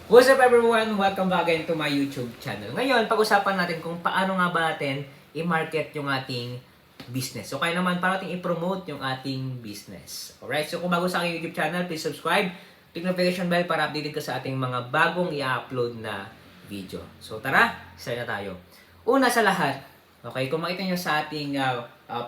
What's up everyone? Welcome back again to my YouTube channel. Ngayon, pag-usapan natin kung paano nga ba natin i-market yung ating business. So, kaya naman para natin i-promote yung ating business. Alright? So, kung bago sa aking YouTube channel, please subscribe. Click notification bell para updated ka sa ating mga bagong i-upload na video. So, tara, start na tayo. Una sa lahat, okay, kung makita nyo sa ating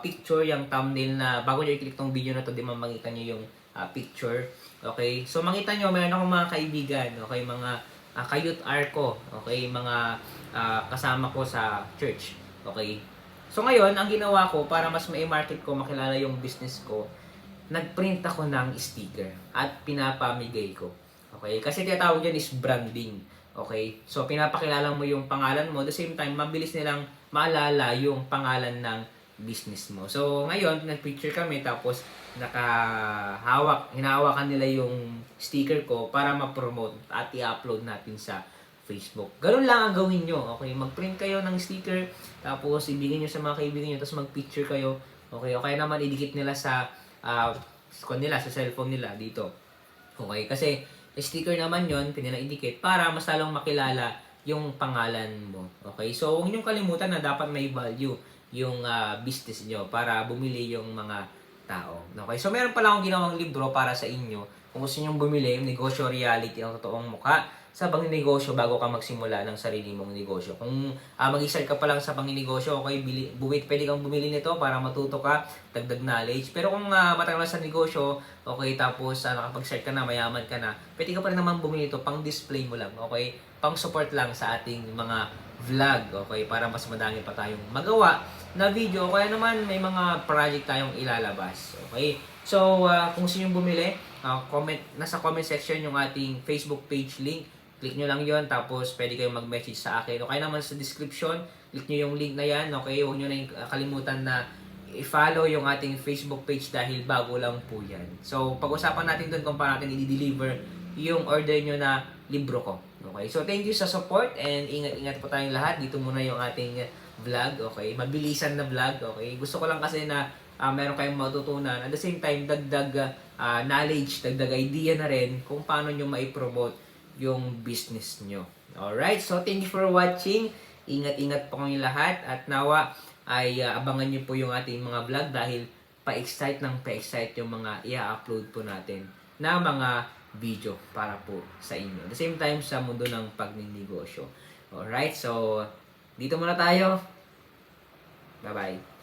picture, yung thumbnail na bago nyo i-click tong video na to, di man makita nyo yung picture. Okay, so makita nyo, mayroon akong mga kaibigan, okay, mga ka-youth ko, okay, mga kasama ko sa church, okay. So ngayon, ang ginawa ko para mas ma-market ko, makilala yung business ko, nagprint ako ng sticker at pinapamigay ko. Okay, kasi tinatawag yan is branding. Okay, so pinapakilala mo yung pangalan mo, at the same time, mabilis nilang maalala yung pangalan ng business mo. So ngayon, nag-picture kami, tapos hinahawakan nila yung sticker ko para ma-promote at i-upload natin sa Facebook. Ganun lang ang gawin nyo. Okay, mag-print kayo ng sticker, tapos ibigay nyo sa mga kaibigan nyo, tapos mag-picture kayo. Okay, okay naman idikit nila sa sa cellphone nila dito. Okay, kasi sticker naman yon, idikit para mas lalong makilala yung pangalan mo. Okay, so huwag niyong kalimutan na dapat may value yung business nyo para bumili yung mga tao. Okay, so meron pala akong ginawang libro para sa inyo. Kung gusto nyo bumili, yung negosyo reality ang totoong mukha sa pagninegosyo bago ka magsimula ng sarili mong negosyo. Kung mag-start ka pa lang sa pagninegosyo, okay, pwede kang bumili nito para matuto ka, dagdag knowledge. Pero kung matagal na sa negosyo, okay, tapos nakapag-start ka na, mayaman ka na, pwede ka pa rin naman bumili ito, pang display mo lang, okay? Pang support lang sa ating mga vlog, okay, para mas madami pa tayong magawa na video, kaya naman may mga project tayong ilalabas, okay. So kung gusto nyo bumili, nasa comment section yung ating Facebook page link, click nyo lang yon, tapos pwede kayong mag-message sa akin, okay. Naman sa description, click nyo yung link na yan, okay. Huwag nyo na kalimutan na i-follow yung ating Facebook page dahil bago lang po yan. So pag-usapan natin doon kung paano natin i-deliver yung order nyo na libro ko. Okay, so thank you sa support and ingat-ingat po tayong lahat. Dito muna yung ating vlog, okay? Mabilisan na vlog, okay? Gusto ko lang kasi na meron kayong matutunan. At the same time, dagdag knowledge, dagdag idea na rin kung paano nyo mai-promote yung business nyo. Alright, so thank you for watching. Ingat-ingat po kayong lahat at nawa ay abangan nyo po yung ating mga vlog dahil pa-excite yung mga i-upload po natin na mga video para po sa inyo. At the same time, sa mundo ng pagninegosyo. Alright, so dito muna tayo. Bye-bye.